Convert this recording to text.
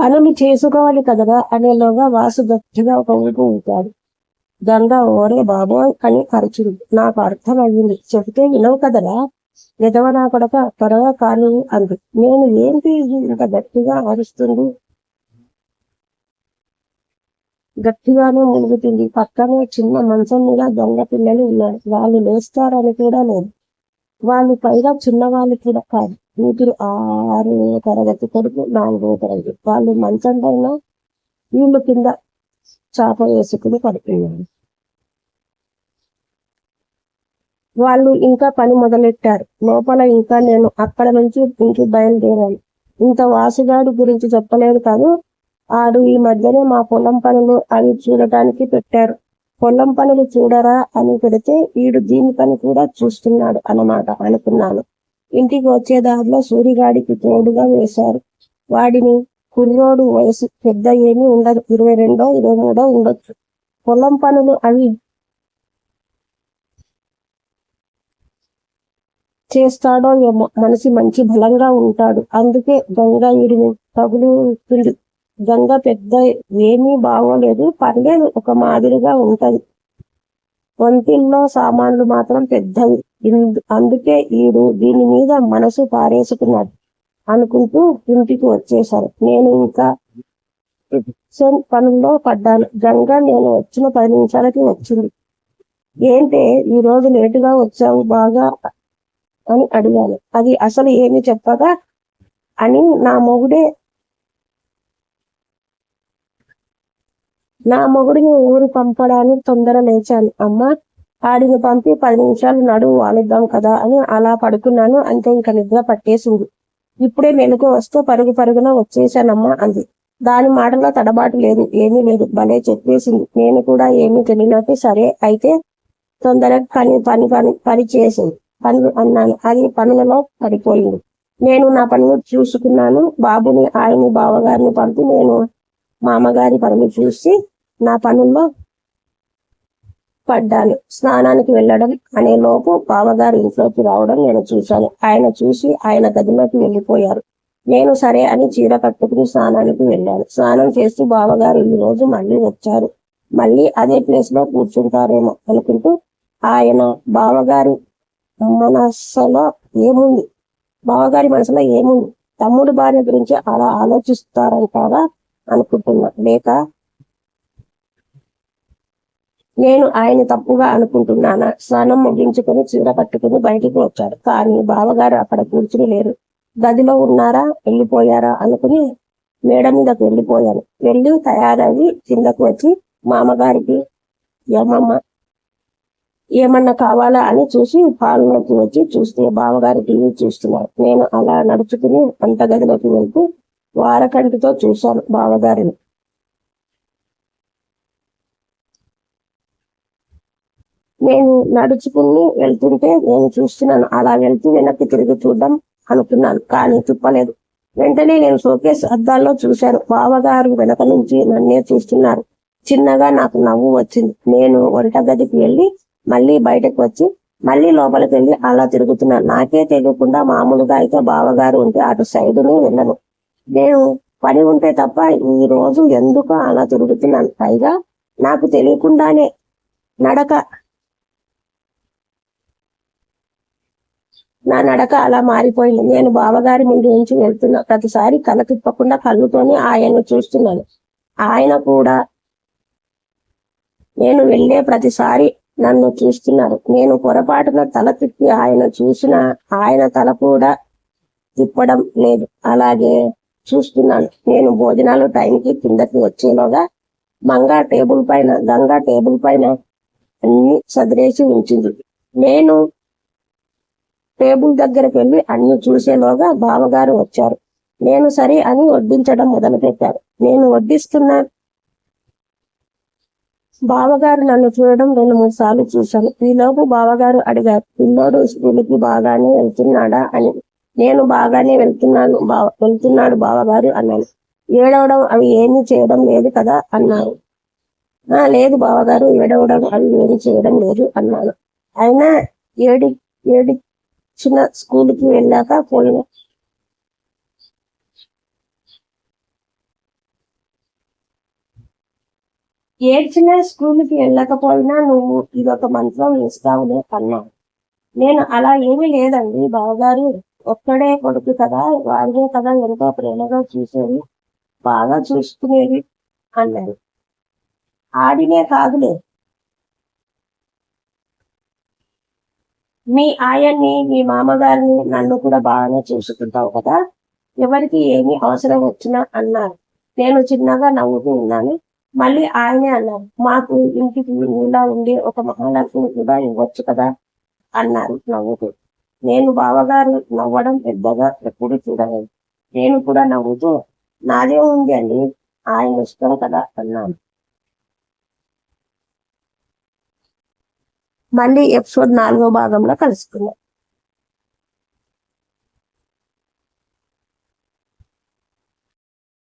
పనులు చేసుకోవాలి కదరా అనేలోగా వాసు గట్టిగా ఒక ఊపు ఊపాడు. గంగ ఓరే బాబోయ్ అని అరిచింది. నాకు అర్థం అయ్యింది. చెబితే వినవు కదరా, విధవ నా కొడక, త్వరగా కాని అంది. నేను ఏంటి ఇంత గట్టిగా అరుస్తుంది? గట్టిగానే మునుగుతుంది. పక్కనే చిన్న మంచం మీద దొంగ పిల్లలు ఉన్నారు. వాళ్ళు లేస్తారని కూడా లేదు. వాళ్ళు పైగా చిన్నవాళ్ళు కూడా కాదు. కూతురు 6వ తరగతి, కొడుకు 4వ తరగతి. వాళ్ళు మంచం పైన వీళ్ళు కింద చాప వేసుకుని పడుతున్నారు. వాళ్ళు ఇంకా పని మొదలెట్టారు. లోపల ఇంకా నేను అక్కడ నుంచి ఇంటికి బయలుదేరాను. ఇంత వాసుగాడి గురించి చెప్పలేదు కాదు. ఆడు ఈ మధ్యనే మా పొలం పనులు అవి చూడటానికి పెట్టారు. పొలం పనులు చూడరా అని పెడితే వీడు దీని పని కూడా చూస్తున్నాడు అన్నమాట అనుకున్నాను. ఇంటికి వచ్చే దారిలో సూరిగాడికి తోడుగా వేశారు. వాడిని కుర్రోడు, వయసు పెద్ద ఏమీ ఉండదు, 22 23 ఉండొచ్చు. పొలం పనులు అవి చేస్తాడో ఏమో, మనిషి మంచి బలంగా ఉంటాడు. అందుకే గంగ వీడిని తగులుతుంది. గంగ పెద్ద ఏమీ బాగోలేదు, పర్లేదు, ఒక మాదిరిగా ఉంటది. వంటిల్లో సామాన్లు మాత్రం పెద్దవి. అందుకే ఈడు దీని మీద మనసు పారేసుకున్నాడు అనుకుంటూ ఇంటికి వచ్చేశారు. నేను ఇంకా పనుల్లో పడ్డాను. గంగ నేను వచ్చిన 10 నిమిషాలకి వచ్చింది. ఏంటే ఈ రోజు లేటుగా వచ్చావు బాగా అని అడిగాను. అది అసలు ఏమి చెప్పగా అని నా మొగుడిని ఊరు పంపడానికి తొందర లేచాను. అమ్మ, ఆడిని పంపి 10 నిమిషాలు నడువు వాలిద్దాం కదా అని అలా పడుకున్నాను. అంతే, ఇంక నిద్ర పట్టేసింది. ఇప్పుడే మెలకు వస్తే పరుగు పరుగున వచ్చేసానమ్మా అంది. దాని మాటలో తడబాటు లేదు, ఏమీ లేదు. భలే చెప్పేసింది. నేను కూడా ఏమీ తెలియనట్టు సరే అయితే తొందరగా పని చేసింది పనులు అన్నాను. అది పనులలో పడిపోయింది. నేను నా పనులు చూసుకున్నాను. బాబుని, ఆయన్ని, బావగారిని పంపి నేను మామగారి పనులు చూసి నా పనుల్లో పడ్డాను. స్నానానికి వెళ్ళడం అనే లోపు బావగారు ఇంట్లోకి రావడం నేను చూశాను. ఆయన చూసి ఆయన గదిలోకి వెళ్ళిపోయారు. నేను సరే అని చీర కట్టుకుని స్నానానికి వెళ్ళాను. స్నానం చేస్తూ బావగారు ఈ రోజు మళ్ళీ వచ్చారు. మళ్ళీ అదే ప్లేస్ లో కూర్చుంటారేమో అనుకుంటూ ఆయన బావగారి మనసులో ఏముంది తమ్ముడు భార్య గురించి అలా ఆలోచిస్తారంటారా అనుకుంటున్నా, లేక నేను ఆయన తప్పుగా అనుకుంటున్నానా? స్నానం ముగించుకుని చీర కట్టుకుని బయటికి వచ్చారు. కానీ బావగారు అక్కడ కూర్చుని లేరు. గదిలో ఉన్నారా, వెళ్ళిపోయారా అనుకుని మేడ మీదకు వెళ్ళిపోయాను. వెళ్ళి తయారవి కిందకు వచ్చి మామగారికి ఏమన్నా కావాలా అని చూసి హాల్లోకి వచ్చి చూస్తే బావగారు టీవీ చూస్తున్నారు. నేను అలా నడుచుకుని వంటగదిలోకి వెళ్తూ వారకంటితో చూశాను బావగారిని. నేను నడుచుకుని వెళ్తుంటే నేను చూస్తున్నాను. అలా వెళ్తూ వెనక్కి తిరిగి చూద్దాం అనుకున్నాను, కానీ తిప్పలేదు. వెంటనే నేను షోకేస్ అద్దాల్లో చూశాను. బావగారు వెనక నుంచి నన్నే చూస్తున్నారు. చిన్నగా నాకు నవ్వు వచ్చింది. నేను వంటగదికి వెళ్ళి మళ్ళీ బయటకు వచ్చి మళ్ళీ లోపలికి వెళ్ళి అలా తిరుగుతున్నాను. నాకే తెలియకుండా మామూలుగా అయితే బావగారు ఉంటే అటు సైడునే వెళ్ళను. నేను పని ఉంటే తప్ప ఈ రోజు ఎందుకు అలా తిరుగుతున్నాను. పైగా నాకు తెలియకుండానే నా నడక అలా మారిపోయింది. నేను బావగారి ముందు నుంచి వెళ్తున్నా ప్రతిసారి కళ్ళ తిప్పకుండా కళ్ళుతోనే ఆయన్ను చూస్తున్నాను. ఆయన కూడా నేను వెళ్ళే ప్రతిసారి నన్ను చూస్తున్నారు. నేను పొరపాటున తల తిప్పి ఆయన చూసిన ఆయన తల కూడా తిప్పడం లేదు, అలాగే చూస్తున్నాను. నేను భోజనాలు టైంకి కిందకి వచ్చేలోగా గంగా టేబుల్ పైన అన్ని సదిరేసి ఉంచింది. నేను టేబుల్ దగ్గరికి వెళ్ళి అన్ని చూసేలోగా బావగారు వచ్చారు. నేను సరే అని వడ్డించడం మొదలుపెట్టారు. నేను వడ్డిస్తున్నా బావగారు నన్ను చూడడం 2-3 సార్లు చూశాను. ఈలోపు బావగారు అడిగారు, పిల్లోడు స్కూల్కి బాగానే వెళ్తున్నాడా అని. నేను బాగానే వెళ్తున్నాడు బావగారు అన్నాను. ఏడవడం అవి ఏమీ చేయడం లేదు కదా అన్నారు. లేదు బావగారు, ఏడవడం అవి ఏమీ చేయడం లేదు అన్నాను. అయినా చిన్న స్కూల్కి వెళ్ళాక ఏడ్చినా స్కూల్కి వెళ్ళకపోయినా నువ్వు ఇదొక మంత్రం ఇస్తావులే అన్నా. నేను అలా ఏమీ లేదండి బావగారు, ఒక్కడే కొడుకు కదా, వాడినే కదా ఎంతో ప్రేమగా చూసేది, బాగా చూసుకునేది అన్నాడు. ఆడినే కాదులే, మీ ఆయన్ని, మీ మామగారిని, నన్ను కూడా బాగానే చూసుకుంటావు కదా, ఎవరికి ఏమి అవసరం వచ్చినా అన్నారు. నేను చిన్నగా నవ్వుతూ ఉన్నాను. మళ్ళీ ఆయనే అన్నారు, మాకు ఇంటికి నీలా ఉండి ఒక మహాలక్ష్మి కూడా ఇవ్వచ్చు కదా అన్నారు నవ్వుతూ. నేను బావగారు నవ్వడం పెద్దగా ఎప్పుడు చూడలేదు. నేను కూడా నవ్వుతూ, నాదే ఉంది అండి, ఆయన ఇష్టం కదా అన్నాను. మళ్ళీ ఎపిసోడ్ 4వ భాగంలో కలుసుకుందాం.